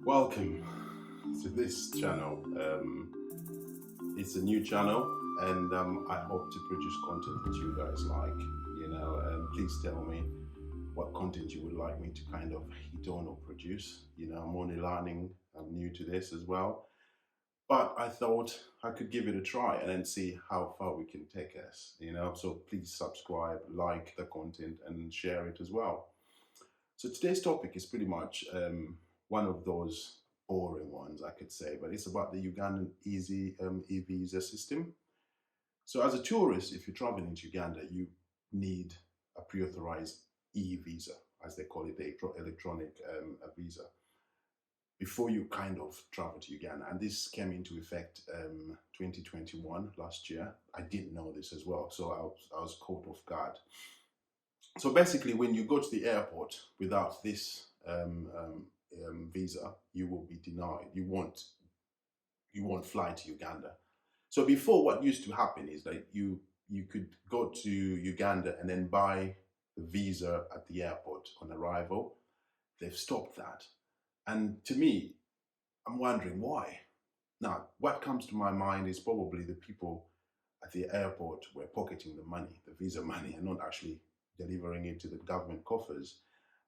Welcome to this channel. It's a new channel, and I hope to produce content that you guys like. Please tell me what content you would like me to kind of hit on or produce. I'm only learning. I'm new to this as well, but I thought I could give it a try and then see how far we can take us. So please subscribe, like the content, and share it as well. So today's topic is pretty much one of those boring ones, I could say, but it's about the Ugandan easy e-visa system. So as a tourist, if you're traveling to Uganda, you need a pre-authorized e-visa, as they call it, the electronic visa, before you kind of travel to Uganda. And this came into effect 2021, last year. I didn't know this as well, so I was caught off guard. So basically, when you go to the airport without this visa, you will be denied. You won't fly to Uganda. So before, what used to happen is that you could go to Uganda and then buy the visa at the airport on arrival. They've stopped that, and to me, I'm wondering why. Now, what comes to my mind is probably the people at the airport were pocketing the money, the visa money, and not actually delivering it to the government coffers.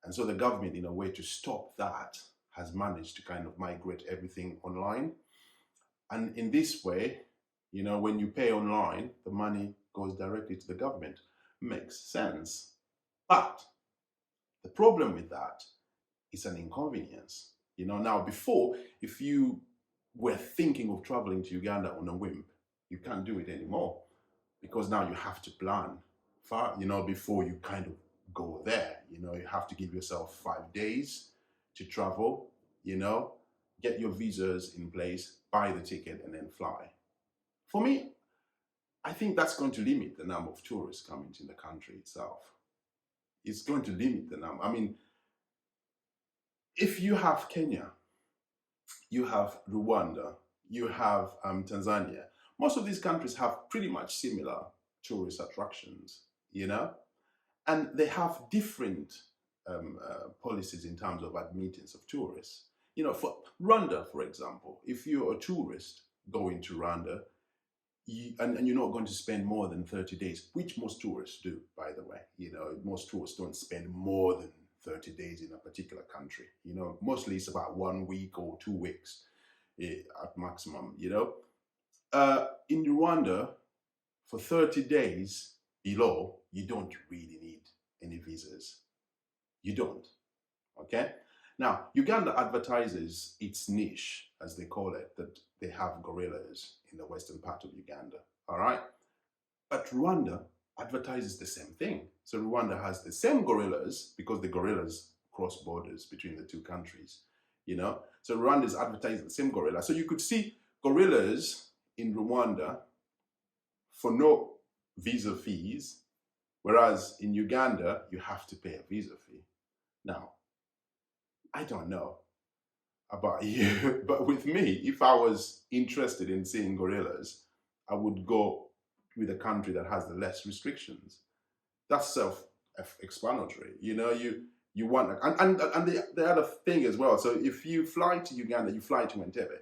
And so the government, in a way to stop that, has managed to kind of migrate everything online. And in this way, when you pay online, the money goes directly to the government. Makes sense. But the problem with that is an inconvenience. Now before, if you were thinking of traveling to Uganda on a whim, you can't do it anymore, because now you have to plan far, before you kind of go there. You have to give yourself 5 days to travel, get your visas in place, buy the ticket, and then fly. For me, I think that's going to limit the number of tourists coming to the country itself. It's going to limit the number. I mean, if you have Kenya, you have Rwanda, you have Tanzania, most of these countries have pretty much similar tourist attractions, and they have different policies in terms of admittance of tourists. For Rwanda, for example, if you're a tourist going to Rwanda, and you're not going to spend more than 30 days, which most tourists do, by the way. Most tourists don't spend more than 30 days in a particular country. Mostly it's about 1 week or 2 weeks at maximum. In Rwanda, for 30 days below, you don't really need any visas. You don't. Okay? Now, Uganda advertises its niche, as they call it, that they have gorillas in the western part of Uganda. All right? But Rwanda advertises the same thing. So Rwanda has the same gorillas, because the gorillas cross borders between the two countries. So Rwanda is advertising the same gorilla. So you could see gorillas in Rwanda for no visa fees, whereas in Uganda, you have to pay a visa fee. Now, I don't know about you, but with me, if I was interested in seeing gorillas, I would go with a country that has the less restrictions. That's self-explanatory. You want, and the other thing as well. So if you fly to Uganda, you fly to Entebbe,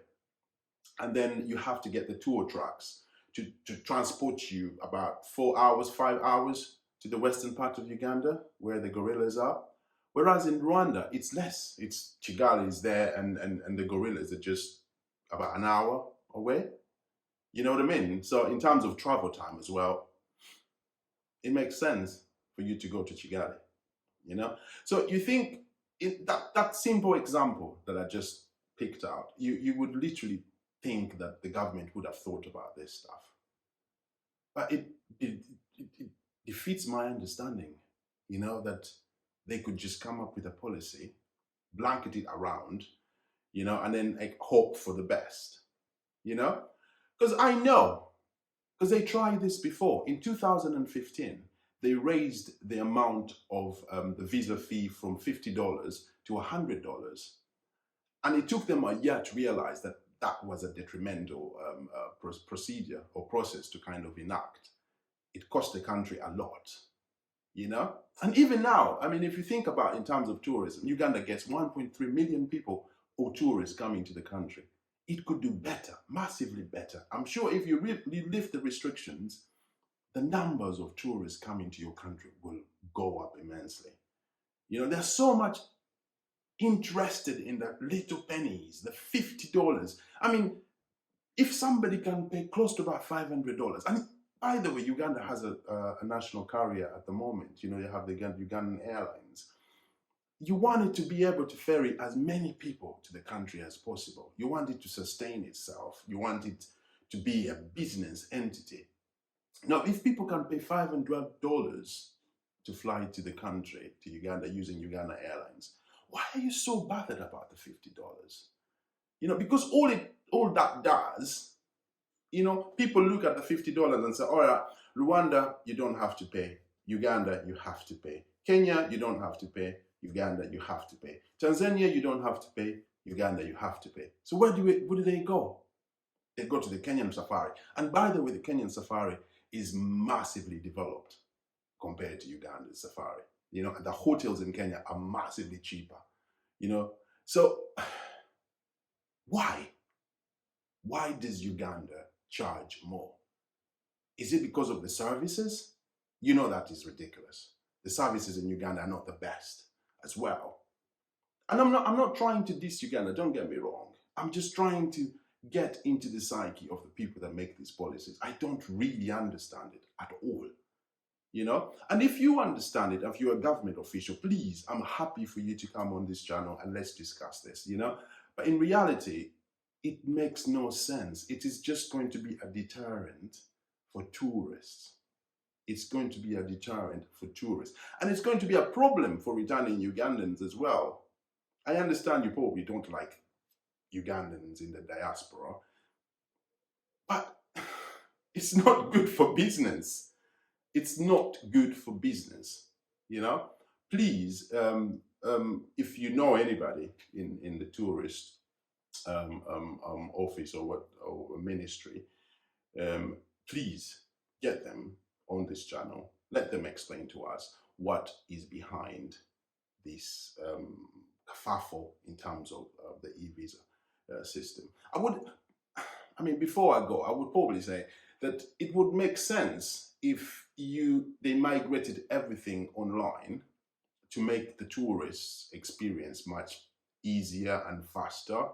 and then you have to get the tour trucks to transport you about 4 hours, 5 hours to the western part of Uganda, where the gorillas are. Whereas in Rwanda, it's less. It's Kigali is there, and the gorillas are just about an hour away. You know what I mean? So in terms of travel time as well, it makes sense for you to go to Kigali. So you think that simple example that I just picked out, you would literally think that the government would have thought about this stuff. But it defeats my understanding, that they could just come up with a policy, blanket it around, and then hope for the best, Because I know, because they tried this before. In 2015, they raised the amount of the visa fee from $50 to $100. And it took them a year to realize that that was a detrimental procedure or process to kind of enact. It cost the country a lot, And even now, I mean, if you think about in terms of tourism, Uganda gets 1.3 million people or tourists coming to the country, it could do better, massively better. I'm sure if you lift the restrictions, the numbers of tourists coming to your country will go up immensely. You know, there's so much interested in the little pennies, the $50. I mean, if somebody can pay close to about $500, and by the way, Uganda has a national carrier at the moment. You know, you have the Ugandan Airlines. You want it to be able to ferry as many people to the country as possible. You want it to sustain itself. You want it to be a business entity. Now, if people can pay $500 to fly to the country, to Uganda, using Uganda Airlines, why are you so bothered about the $50? You know, because all that does, you know, people look at the $50 and say, all right, Rwanda, you don't have to pay. Uganda, you have to pay. Kenya, you don't have to pay. Uganda, you have to pay. Tanzania, you don't have to pay. Uganda, you have to pay. So where do they go? They go to the Kenyan safari. And by the way, the Kenyan safari is massively developed compared to Uganda's safari. You know, the hotels in Kenya are massively cheaper. You know, so why? Why does Uganda charge more? Is it because of the services? You know, that is ridiculous. The services in Uganda are not the best as well. And I'm not trying to diss Uganda, don't get me wrong. I'm just trying to get into the psyche of the people that make these policies. I don't really understand it at all. You know, and if you understand it, if you're a government official, please, I'm happy for you to come on this channel and let's discuss this, you know. But in reality, it makes no sense. It is just going to be a deterrent for tourists. It's going to be a deterrent for tourists. And it's going to be a problem for returning Ugandans as well. I understand you probably don't like Ugandans in the diaspora, but it's not good for business. It's not good for business, you know. Please, if you know anybody in the tourist office or ministry, please get them on this channel. Let them explain to us what is behind this kerfuffle in terms of the e-visa system. I mean, before I go, I would probably say that it would make sense if they migrated everything online to make the tourist experience much easier and faster.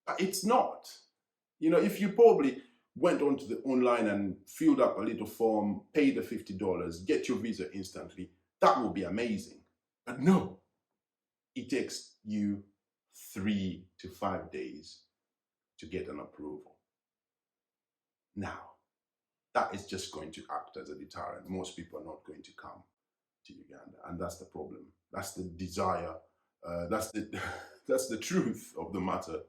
But it's not. You know, if you probably went onto the online and filled up a little form, pay the $50, get your visa instantly, that would be amazing. But no, it takes you 3 to 5 days to get an approval. Now, that is just going to act as a deterrent. Most people are not going to come to Uganda, and that's the problem. That's the desire. That's the truth of the matter,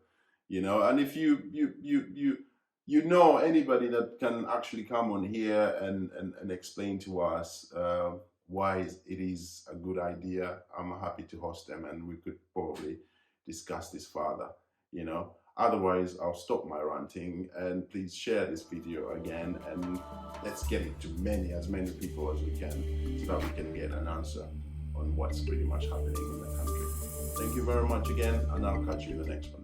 you know. And if you know anybody that can actually come on here and explain to us why it is a good idea, I'm happy to host them, and we could probably discuss this further, you know. Otherwise, I'll stop my ranting, and please share this video again, and let's get it to as many people as we can, so that we can get an answer on what's pretty much happening in the country. Thank you very much again, and I'll catch you in the next one.